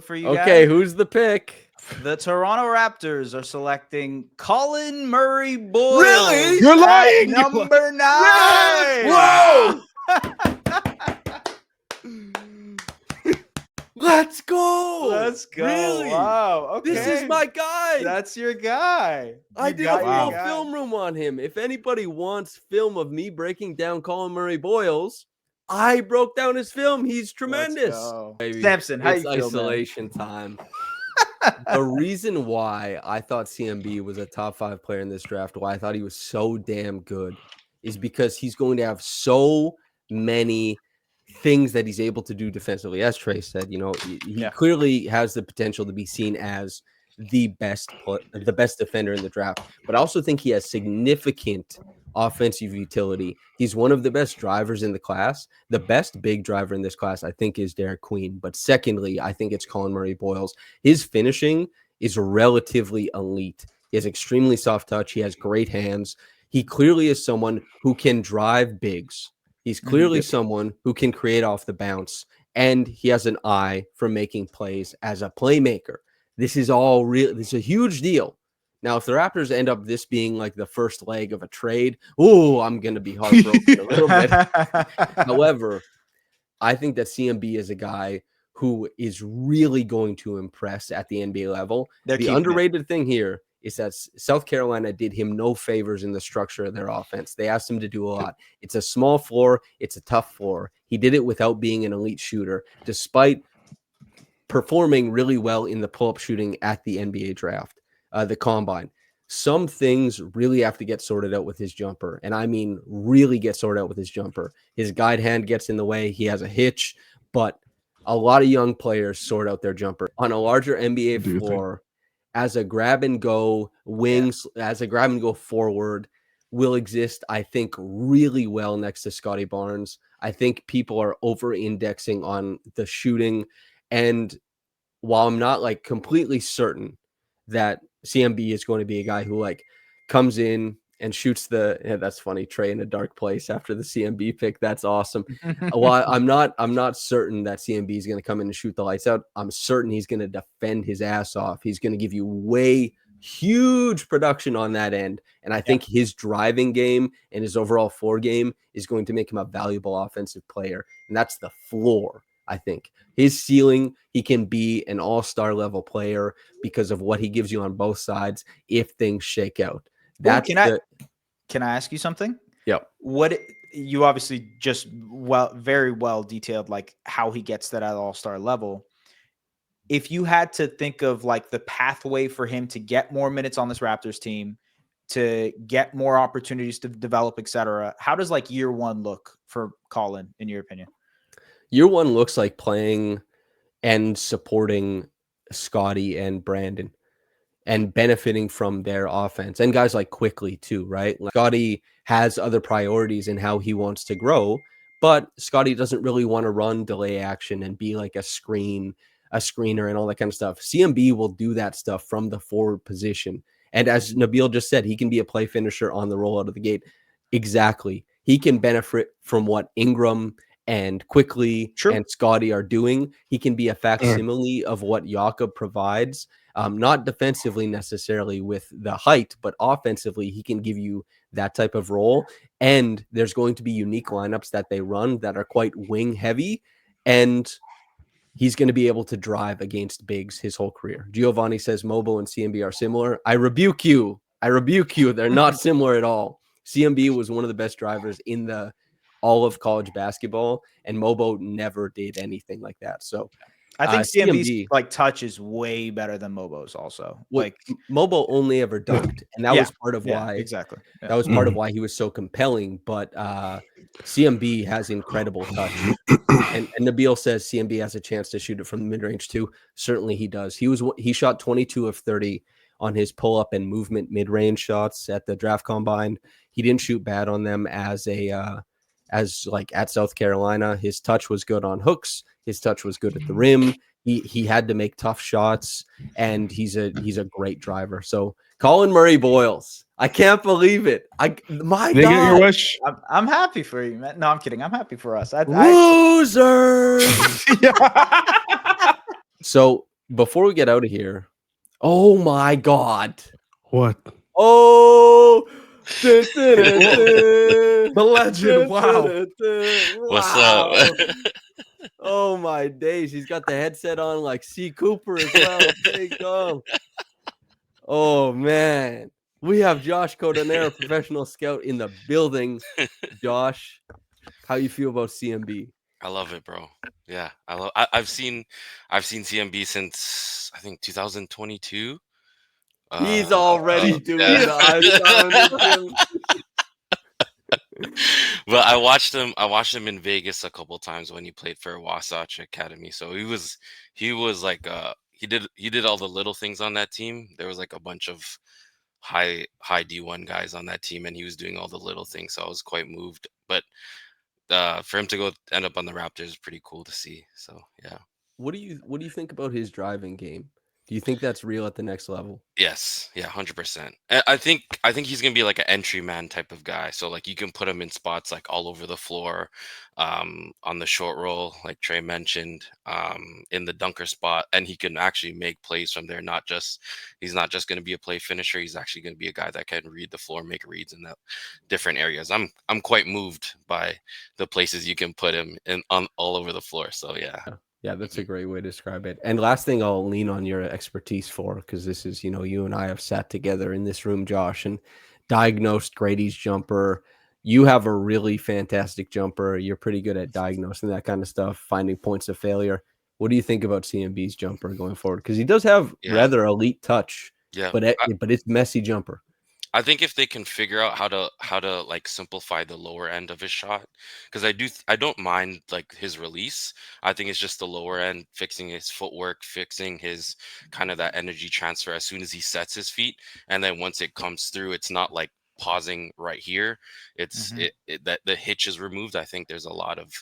for you Okay, guys. who's the pick? The Toronto Raptors are selecting Colin Murray-Boyles. Really? You're at lying! number 9. Whoa! Let's go. Let's go. Really? Wow. Okay. This is my guy. That's your guy. I You did got a your full guy. film room on him. If anybody wants film of me breaking down Colin Murray-Boyles, I broke down his film. He's tremendous. Let's go. Baby. Samson, how It's you feel, isolation time. The reason why I thought CMB was a top 5 player in this draft, why I thought he was so damn good, is because he's going to have so many things that he's able to do defensively. As Trey said, he clearly has the potential to be seen as the best defender in the draft, but I also think he has significant offensive utility. He's one of the best drivers in the class. The best big driver in this class, I think, is Derek Queen. But secondly, I think it's Colin Murray-Boyles. His finishing is relatively elite. He has extremely soft touch. He has great hands. He clearly is someone who can drive bigs. He's clearly someone who can create off the bounce. And he has an eye for making plays as a playmaker. This is all real. This is a huge deal. Now, if the Raptors end up this being like the first leg of a trade, I'm going to be heartbroken a little bit. However, I think that CMB is a guy who is really going to impress at the NBA level. The underrated thing here is that South Carolina did him no favors in the structure of their offense. They asked him to do a lot. It's a small floor. It's a tough floor. He did it without being an elite shooter, despite performing really well in the pull-up shooting at the NBA draft. The combine. Some things really have to get sorted out with his jumper. And I mean, really get sorted out with his jumper. His guide hand gets in the way. He has a hitch, but a lot of young players sort out their jumper on a larger NBA floor as a grab and go wings, as a grab and go forward will exist, I think, really well next to Scotty Barnes. I think people are over indexing on the shooting. And while I'm not like completely certain that CMB is going to be a guy who like comes in and shoots that's funny, Trey in a dark place after the CMB pick. That's awesome. While I'm not certain that CMB is going to come in and shoot the lights out, I'm certain he's going to defend his ass off. He's going to give you huge production on that end. And I think his driving game and his overall floor game is going to make him a valuable offensive player. And that's the floor. I think his ceiling, he can be an all-star level player because of what he gives you on both sides if things shake out. Can I ask you something? Yep. You obviously just very well detailed like how he gets that at all-star level. If you had to think of like the pathway for him to get more minutes on this Raptors team, to get more opportunities to develop, etc., how does like year one look for Colin in your opinion? Year one looks like playing and supporting Scotty and Brandon and benefiting from their offense and guys like Quickly too, right? Like Scotty has other priorities in how he wants to grow, but Scotty doesn't really want to run delay action and be like a screener and all that kind of stuff. CMB will do that stuff from the forward position. And as Nabil just said, he can be a play finisher on the roll out of the gate. Exactly. He can benefit from what Ingram and Quickly and Scotty are doing. He can be a facsimile of what Jakob provides, not defensively necessarily with the height, but offensively, he can give you that type of role. And there's going to be unique lineups that they run that are quite wing heavy, and he's going to be able to drive against bigs his whole career. Giovanni says Mobo and CMB are similar. I rebuke you. They're not similar at all. CMB was one of the best drivers in all of college basketball, and Mobo never did anything like that. So I think CMB's like touch is way better than Mobo's also. Like Mobo only ever dunked, and that was part of why that was part of why he was so compelling. But CMB has incredible touch. And Nabil says CMB has a chance to shoot it from the mid-range too. Certainly he does. He shot 22 of 30 on his pull-up and movement mid-range shots at the draft combine. He didn't shoot bad on them as at South Carolina. His touch was good on hooks. His touch was good at the rim. He had to make tough shots, and he's a great driver. So Colin Murray-Boyles, I can't believe it. My God, I'm happy for you, man. No, I'm kidding. I'm happy for us. Losers. So before we get out of here, oh my God. What? Oh, The legend. Wow. What's up? wow. Oh my days. He's got the headset on like C. Cooper as well. Big dog. Oh man. We have Josh Codanera, professional scout in the building. Josh, how you feel about CMB? I love it, bro. Yeah, I've seen CMB since I think 2022. He's already doing yeah. the I saw him in the gym. But I watched him in Vegas a couple times when he played for Wasatch Academy. So he was like he did all the little things on that team. There was like a bunch of high D1 guys on that team, and he was doing all the little things. So I was quite moved. But for him to go end up on the Raptors is pretty cool to see. So yeah. What do you think about his driving game? Do you think that's real at the next level? Yes, yeah, 100%. I think he's gonna be like an entry man type of guy. So like you can put him in spots like all over the floor, on the short roll, like Trey mentioned, in the dunker spot, and he can actually make plays from there. He's not just gonna be a play finisher. He's actually gonna be a guy that can read the floor, make reads in the different areas. I'm quite moved by the places you can put him in on all over the floor. So yeah. Yeah, that's a great way to describe it. And last thing I'll lean on your expertise for, because this is, you and I have sat together in this room, Josh, and diagnosed Grady's jumper. You have a really fantastic jumper. You're pretty good at diagnosing that kind of stuff, finding points of failure. What do you think about CMB's jumper going forward? Because he does have rather elite touch, Yeah, but it's messy jumper. I think if they can figure out how to like simplify the lower end of his shot, because I don't mind like his release. I think it's just the lower end, fixing his footwork, fixing his kind of that energy transfer as soon as he sets his feet, and then once it comes through, it's not like pausing right here. It's that the hitch is removed. I think there's a lot of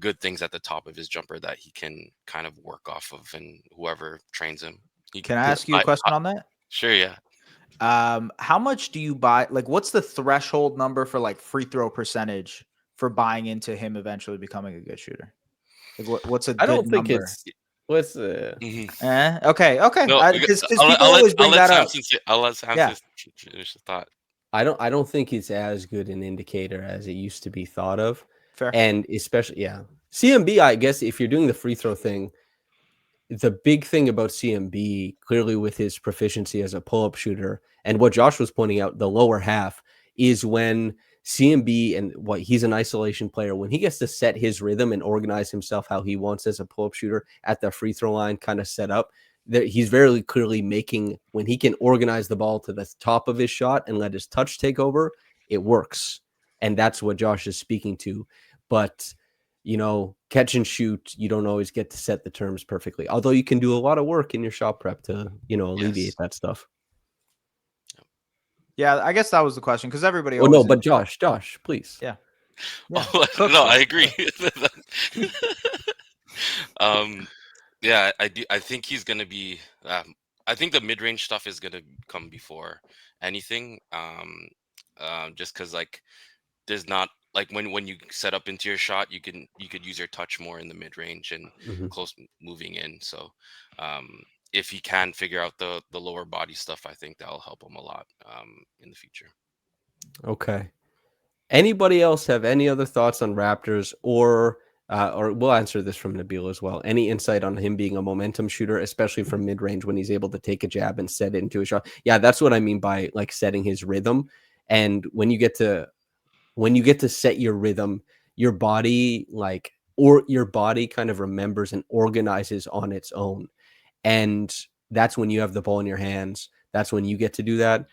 good things at the top of his jumper that he can kind of work off of, and whoever trains him. Can I ask you a question on that? Sure, yeah. How much do you buy? Like, what's the threshold number for like free throw percentage for buying into him eventually becoming a good shooter? Like, what's a good I don't think number? it's what's Okay. No, Because people always bring that up. I'll let Samson finish the thought. I don't think it's as good an indicator as it used to be thought of. Fair. And especially, CMB, I guess if you're doing the free throw thing, the big thing about CMB, clearly with his proficiency as a pull-up shooter, and what Josh was pointing out, the lower half, is when CMB, and what he's an isolation player, when he gets to set his rhythm and organize himself how he wants as a pull-up shooter at the free throw line, kind of set up, that he's very clearly making, when he can organize the ball to the top of his shot and let his touch take over, it works. And that's what Josh is speaking to. But catch and shoot, you don't always get to set the terms perfectly. Although you can do a lot of work in your shot prep to, alleviate that stuff. Yeah, I guess that was the question because everybody. Oh no, but Josh, please. Yeah. No, I agree. Yeah, I do. I think he's gonna be. I think the mid-range stuff is gonna come before anything. Just because like there's not like when you set up into your shot, you could use your touch more in the mid-range and close moving in. So if he can figure out the lower body stuff, I think that'll help him a lot in the future. Okay. Anybody else have any other thoughts on Raptors, or we'll answer this from Nabil as well. Any insight on him being a momentum shooter, especially from mid-range when he's able to take a jab and set it into a shot? Yeah, that's what I mean by like setting his rhythm. And when you get to set your rhythm, your body kind of remembers and organizes on its own. And that's when you have the ball in your hands. That's when you get to do that.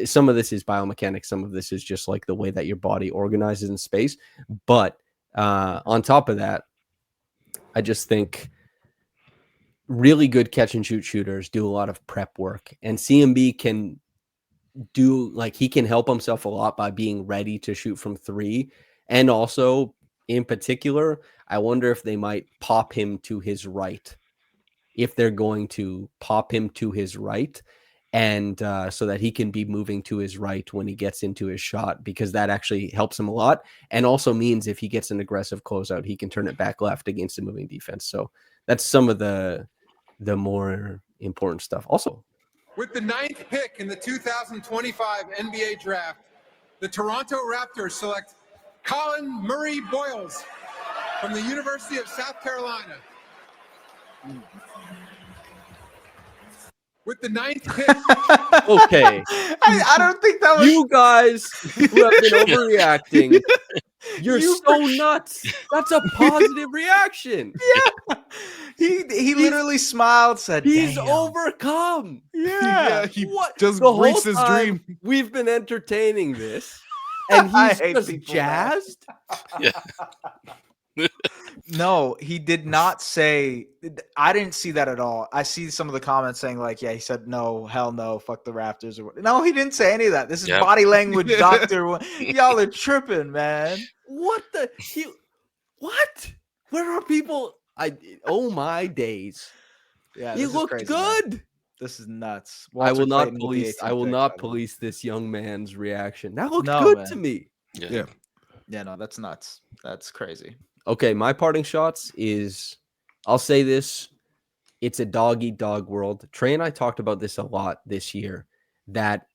Some of this is biomechanics. Some of this is just like the way that your body organizes in space. But on top of that, I just think really good catch and shoot shooters do a lot of prep work, and CMB can do, like, he can help himself a lot by being ready to shoot from three. And also in particular, I wonder if they might pop him to his right, if they're going to pop him to his right, and so that he can be moving to his right when he gets into his shot, because that actually helps him a lot, and also means if he gets an aggressive closeout, he can turn it back left against a moving defense. So that's some of the the more important stuff. Also, with the 9th pick in the 2025 NBA draft, the Toronto Raptors select COLLIN Murray-Boyles from the University of South Carolina. With the 9th pick. okay, I don't think that was you guys who have been overreacting, you're You so for sh- nuts. That's a positive reaction. yeah. He literally smiled, said, He's "Damn." overcome. Yeah. he What? just The whole reached his time dream. we've been entertaining this, and I he's hate just people, man. jazzed. No, he did not say. I didn't see that at all. I see some of the comments saying like, "Yeah, he said no, hell no, fuck the Raptors." Or no, he didn't say any of that. This is Yep. body language, doctor. Y'all are tripping, man. What the? What? Where are people? Oh my days! Yeah, He this is looked crazy, man. good. This is nuts. I will Walter not Clayton with the police. I 18th will pick, not by the way. police this young man's reaction. That looked No, good man. to me. Yeah. Yeah, no, that's nuts. That's crazy. Okay, my parting shots is, I'll say this, it's a dog-eat-dog world. Trey and I talked about this a lot this year, that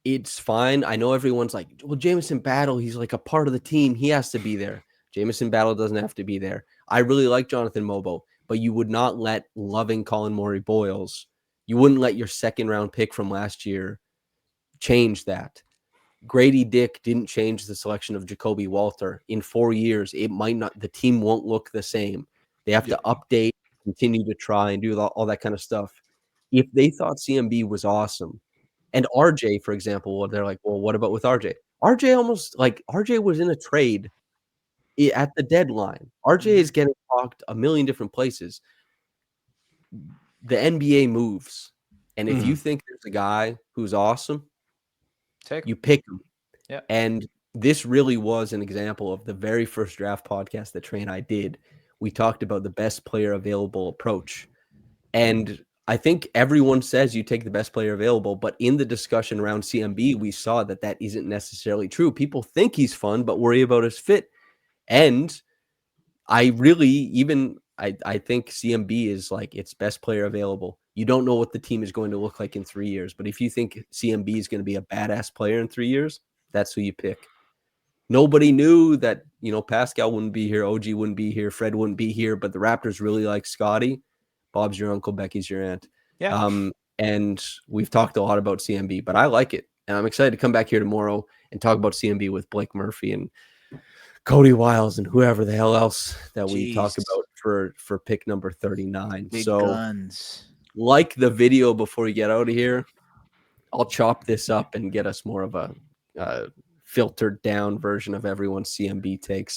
it's fine. I know everyone's like, well, Jamison Battle, he's like a part of the team. He has to be there. Jamison Battle doesn't have to be there. I really like Jonathan Mobo, but you would not let loving COLLIN Murray-Boyles, you wouldn't let your second-round pick from last year change that. Grady Dick didn't change the selection of Jacoby Walter. In 4 years, it might not, the team won't look the same. They have to update, continue to try and do all that kind of stuff. If they thought CMB was awesome, and RJ, for example, they're like, well, what about with RJ? RJ was in a trade at the deadline. RJ is getting talked a million different places. The NBA moves. And if you think there's a guy who's awesome, you pick him. Yeah. And this really was an example of the very first draft podcast that Trey and I did. We talked about the best player available approach. And I think everyone says you take the best player available, but in the discussion around CMB, we saw that that isn't necessarily true. People think he's fun, but worry about his fit. And I really I think CMB is like its best player available. You don't know what the team is going to look like in 3 years, but if you think CMB is going to be a badass player in 3 years, that's who you pick. Nobody knew that, Pascal wouldn't be here, OG wouldn't be here, Fred wouldn't be here, but the Raptors really like Scotty. Bob's your uncle, Becky's your aunt. Yeah. And we've talked a lot about CMB, but I like it. And I'm excited to come back here tomorrow and talk about CMB with Blake Murphy and Cody Wiles and whoever the hell else that we talk Jeez. about for pick number 39. Big So guns. like the video before we get out of here, I'll chop this up and get us more of a filtered down version of everyone's CMB takes.